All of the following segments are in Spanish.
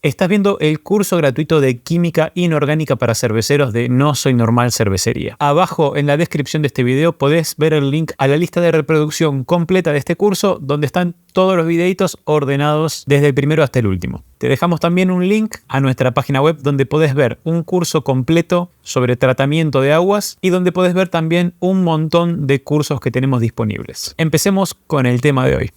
Estás viendo el curso gratuito de Química Inorgánica para Cerveceros de No Soy Normal Cervecería. Abajo en la descripción de este video podés ver el link a la lista de reproducción completa de este curso, donde están todos los videitos ordenados desde el primero hasta el último. Te dejamos también un link a nuestra página web donde podés ver un curso completo sobre tratamiento de aguas y donde podés ver también un montón de cursos que tenemos disponibles. Empecemos con el tema de hoy.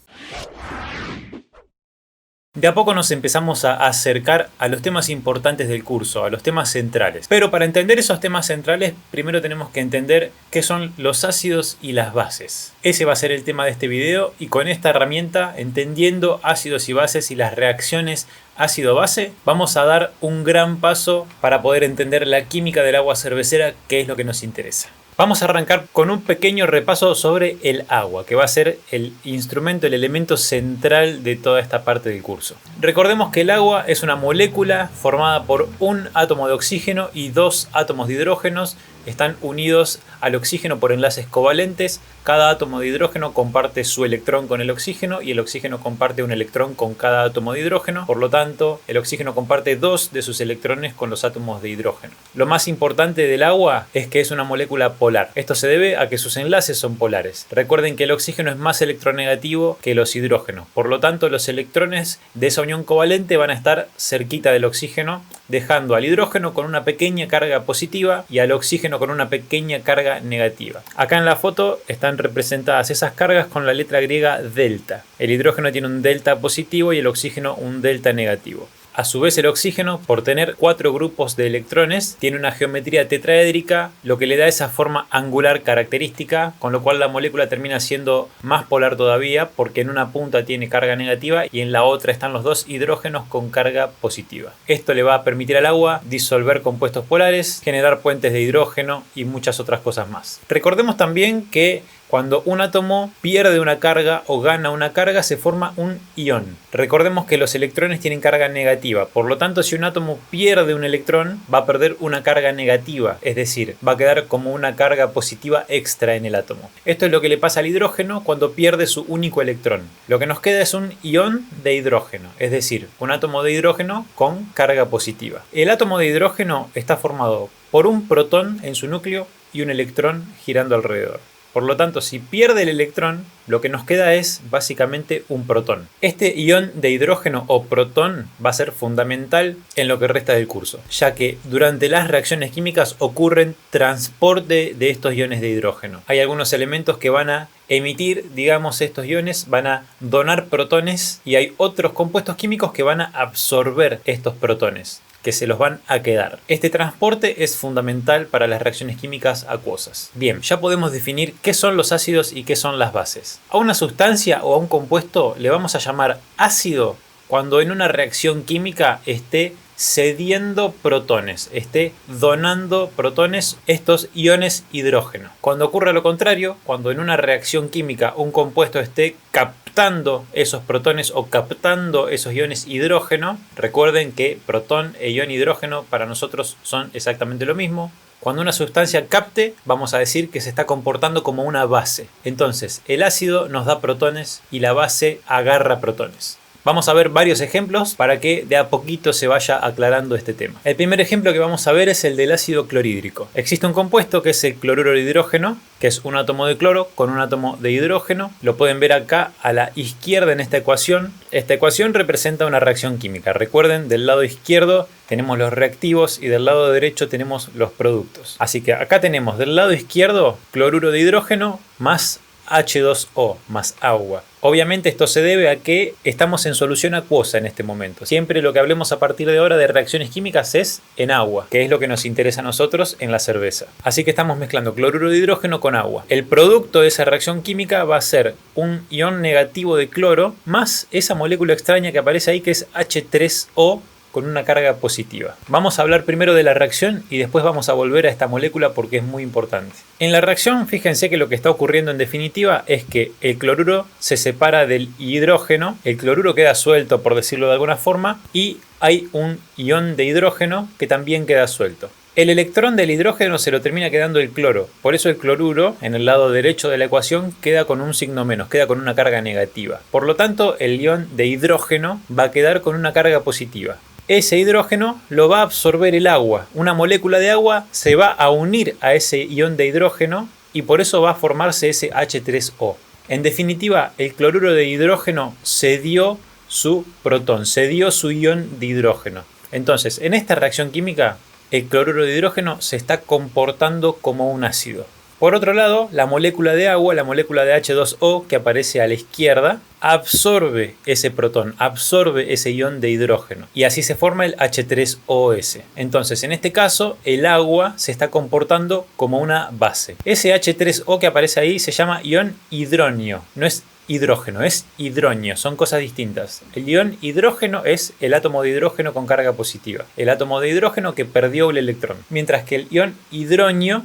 De a poco nos empezamos a acercar a los temas importantes del curso, a los temas centrales. Pero para entender esos temas centrales, primero tenemos que entender qué son los ácidos y las bases. Ese va a ser el tema de este video, y con esta herramienta, entendiendo ácidos y bases y las reacciones ácido-base, vamos a dar un gran paso para poder entender la química del agua cervecera, que es lo que nos interesa. Vamos a arrancar con un pequeño repaso sobre el agua, que va a ser el instrumento, el elemento central de toda esta parte del curso. Recordemos que el agua es una molécula formada por un átomo de oxígeno y dos átomos de hidrógenos. Están unidos al oxígeno por enlaces covalentes. Cada átomo de hidrógeno comparte su electrón con el oxígeno y el oxígeno comparte un electrón con cada átomo de hidrógeno. Por lo tanto, el oxígeno comparte dos de sus electrones con los átomos de hidrógeno. Lo más importante del agua es que es una molécula polar. Esto se debe a que sus enlaces son polares. Recuerden que el oxígeno es más electronegativo que los hidrógenos. Por lo tanto, los electrones de esa unión covalente van a estar cerquita del oxígeno, dejando al hidrógeno con una pequeña carga positiva y al oxígeno con una pequeña carga negativa. Acá en la foto están representadas esas cargas con la letra griega delta. El hidrógeno tiene un delta positivo y el oxígeno un delta negativo. A su vez, el oxígeno, por tener 4 grupos de electrones, tiene una geometría tetraédrica, lo que le da esa forma angular característica, con lo cual la molécula termina siendo más polar todavía, porque en una punta tiene carga negativa y en la otra están los dos hidrógenos con carga positiva. Esto le va a permitir al agua disolver compuestos polares, generar puentes de hidrógeno y muchas otras cosas más. Recordemos también que cuando un átomo pierde una carga o gana una carga, se forma un ión. Recordemos que los electrones tienen carga negativa, por lo tanto, si un átomo pierde un electrón, va a perder una carga negativa, es decir, va a quedar como una carga positiva extra en el átomo. Esto es lo que le pasa al hidrógeno cuando pierde su único electrón. Lo que nos queda es un ión de hidrógeno, es decir, un átomo de hidrógeno con carga positiva. El átomo de hidrógeno está formado por un protón en su núcleo y un electrón girando alrededor. Por lo tanto, si pierde el electrón, lo que nos queda es básicamente un protón. Este ión de hidrógeno o protón va a ser fundamental en lo que resta del curso, ya que durante las reacciones químicas ocurren transporte de estos iones de hidrógeno. Hay algunos elementos que van a emitir, digamos, estos iones, van a donar protones, y hay otros compuestos químicos que van a absorber estos protones, que se los van a quedar. Este transporte es fundamental para las reacciones químicas acuosas. Bien, ya podemos definir qué son los ácidos y qué son las bases. A una sustancia o a un compuesto le vamos a llamar ácido cuando en una reacción química esté cediendo protones, esté donando protones, estos iones hidrógeno. Cuando ocurra lo contrario, cuando en una reacción química un compuesto esté captando esos protones o captando esos iones hidrógeno, recuerden que protón e ion hidrógeno para nosotros son exactamente lo mismo. Cuando una sustancia capte, vamos a decir que se está comportando como una base. Entonces, el ácido nos da protones y la base agarra protones. Vamos a ver varios ejemplos para que de a poquito se vaya aclarando este tema. El primer ejemplo que vamos a ver es el del ácido clorhídrico. Existe un compuesto que es el cloruro de hidrógeno, que es un átomo de cloro con un átomo de hidrógeno. Lo pueden ver acá a la izquierda en esta ecuación. Esta ecuación representa una reacción química. Recuerden, del lado izquierdo tenemos los reactivos y del lado derecho tenemos los productos. Así que acá tenemos del lado izquierdo cloruro de hidrógeno más H2O más agua. Obviamente esto se debe a que estamos en solución acuosa en este momento. Siempre lo que hablemos a partir de ahora de reacciones químicas es en agua, que es lo que nos interesa a nosotros en la cerveza. Así que estamos mezclando cloruro de hidrógeno con agua. El producto de esa reacción química va a ser un ion negativo de cloro más esa molécula extraña que aparece ahí, que es H3O con una carga positiva. Vamos a hablar primero de la reacción y después vamos a volver a esta molécula porque es muy importante. En la reacción, fíjense que lo que está ocurriendo en definitiva es que el cloruro se separa del hidrógeno, el cloruro queda suelto, por decirlo de alguna forma, y hay un ion de hidrógeno que también queda suelto. El electrón del hidrógeno se lo termina quedando el cloro, por eso el cloruro en el lado derecho de la ecuación queda con un signo menos, queda con una carga negativa. Por lo tanto, el ion de hidrógeno va a quedar con una carga positiva. ese hidrógeno lo va a absorber el agua. Una molécula de agua se va a unir a ese ion de hidrógeno y por eso va a formarse ese H3O. En definitiva, el cloruro de hidrógeno cedió su protón, cedió su ion de hidrógeno. Entonces, en esta reacción química, el cloruro de hidrógeno se está comportando como un ácido. Por otro lado, la molécula de agua, la molécula de H2O que aparece a la izquierda, absorbe ese protón, absorbe ese ion de hidrógeno y así se forma el H3OS. Entonces, en este caso, el agua se está comportando como una base. Ese H3O que aparece ahí se llama ion hidronio, no es hidrógeno, es hidronio, son cosas distintas. El ion hidrógeno es el átomo de hidrógeno con carga positiva, el átomo de hidrógeno que perdió el electrón, mientras que el ion hidronio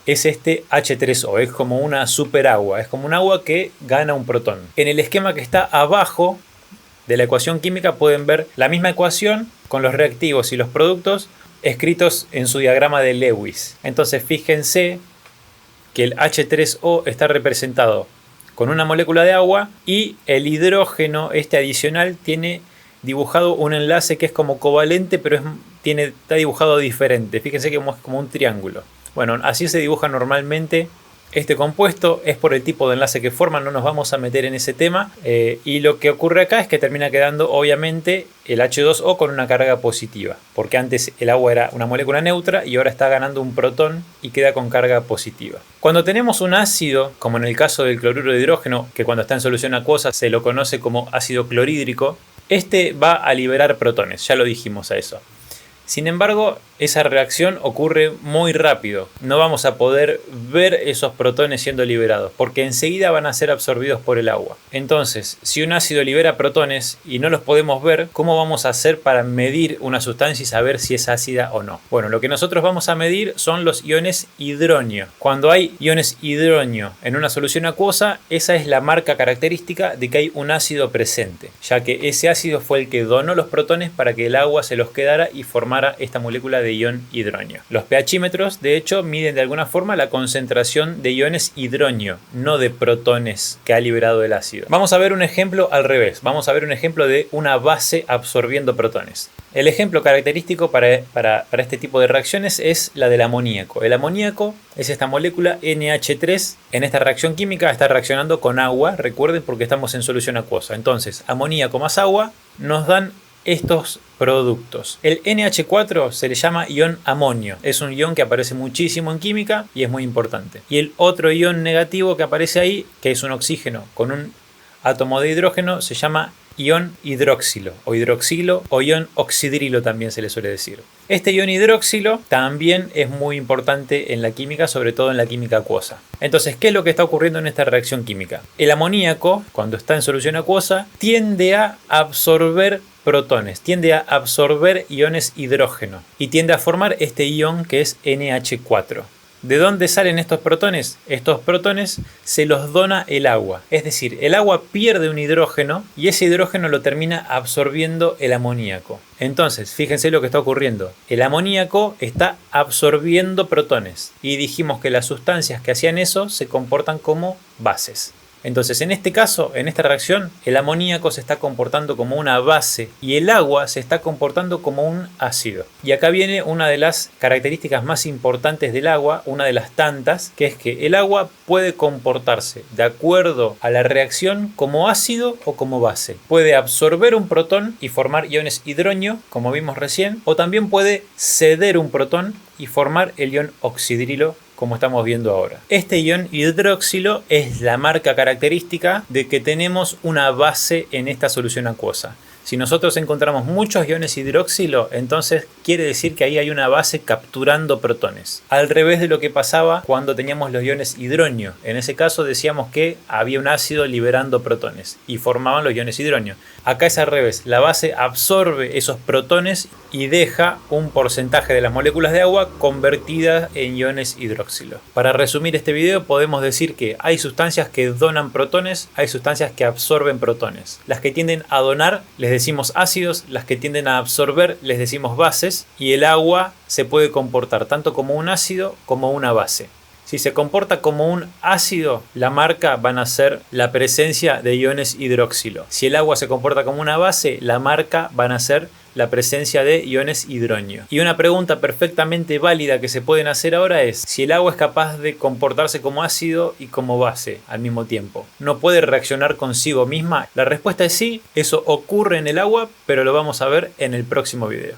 es este H3O, es como una superagua, es como un agua que gana un protón. En el esquema que está abajo de la ecuación química pueden ver la misma ecuación con los reactivos y los productos escritos en su diagrama de Lewis. Entonces fíjense que el H3O está representado con una molécula de agua y el hidrógeno, este adicional, tiene dibujado un enlace que es como covalente, pero está dibujado diferente. Fíjense que es como un triángulo. Bueno, así se dibuja normalmente este compuesto, es por el tipo de enlace que forman, no nos vamos a meter en ese tema. Y lo que ocurre acá es que termina quedando obviamente el H2O con una carga positiva, porque antes el agua era una molécula neutra y ahora está ganando un protón y queda con carga positiva. Cuando tenemos un ácido, como en el caso del cloruro de hidrógeno, que cuando está en solución acuosa se lo conoce como ácido clorhídrico, este va a liberar protones, ya lo dijimos a eso. Sin embargo, esa reacción ocurre muy rápido. No vamos a poder ver esos protones siendo liberados, porque enseguida van a ser absorbidos por el agua. Entonces, si un ácido libera protones y no los podemos ver, ¿cómo vamos a hacer para medir una sustancia y saber si es ácida o no? Bueno, lo que nosotros vamos a medir son los iones hidronio. Cuando hay iones hidronio en una solución acuosa, esa es la marca característica de que hay un ácido presente, ya que ese ácido fue el que donó los protones para que el agua se los quedara y formara esta molécula de ion hidronio. Los pHímetros, de hecho, miden de alguna forma la concentración de iones hidronio, no de protones que ha liberado el ácido. Vamos a ver un ejemplo al revés. Vamos a ver un ejemplo de una base absorbiendo protones. El ejemplo característico para este tipo de reacciones es la del amoníaco. El amoníaco es esta molécula NH3. En esta reacción química está reaccionando con agua, recuerden, porque estamos en solución acuosa. Entonces, amoníaco más agua nos dan estos productos. El NH4 se le llama ion amonio. Es un ion que aparece muchísimo en química y es muy importante. Y el otro ion negativo que aparece ahí, que es un oxígeno con un átomo de hidrógeno, se llama ion hidroxilo o hidroxilo o ion oxidrilo también se le suele decir. Este ion hidroxilo también es muy importante en la química, sobre todo en la química acuosa. Entonces, ¿qué es lo que está ocurriendo en esta reacción química? El amoníaco, cuando está en solución acuosa, tiende a absorber protones, tiende a absorber iones hidrógeno y tiende a formar este ion que es NH4. ¿De dónde salen estos protones? Estos protones se los dona el agua. Es decir, el agua pierde un hidrógeno y ese hidrógeno lo termina absorbiendo el amoníaco. Entonces, fíjense lo que está ocurriendo. El amoníaco está absorbiendo protones y dijimos que las sustancias que hacían eso se comportan como bases. Entonces, en este caso, en esta reacción, el amoníaco se está comportando como una base y el agua se está comportando como un ácido. Y acá viene una de las características más importantes del agua, una de las tantas, que es que el agua puede comportarse de acuerdo a la reacción como ácido o como base. Puede absorber un protón y formar iones hidronio, como vimos recién, o también puede ceder un protón y formar el ion oxidrilo, como estamos viendo ahora. Este ion hidroxilo es la marca característica de que tenemos una base en esta solución acuosa. Si nosotros encontramos muchos iones hidroxilo, entonces quiere decir que ahí hay una base capturando protones. Al revés de lo que pasaba cuando teníamos los iones hidronio. En ese caso decíamos que había un ácido liberando protones y formaban los iones hidronio. Acá es al revés. La base absorbe esos protones y deja un porcentaje de las moléculas de agua convertidas en iones hidroxilo. Para resumir este video podemos decir que hay sustancias que donan protones, hay sustancias que absorben protones. Las que tienden a donar les decimos ácidos, las que tienden a absorber les decimos bases y el agua se puede comportar tanto como un ácido como una base. Si se comporta como un ácido, la marca van a ser la presencia de iones hidroxilo. Si el agua se comporta como una base, la marca van a ser la presencia de iones hidronio. Y una pregunta perfectamente válida que se pueden hacer ahora es si el agua es capaz de comportarse como ácido y como base al mismo tiempo. ¿No puede reaccionar consigo misma? La respuesta es sí, eso ocurre en el agua, pero lo vamos a ver en el próximo video.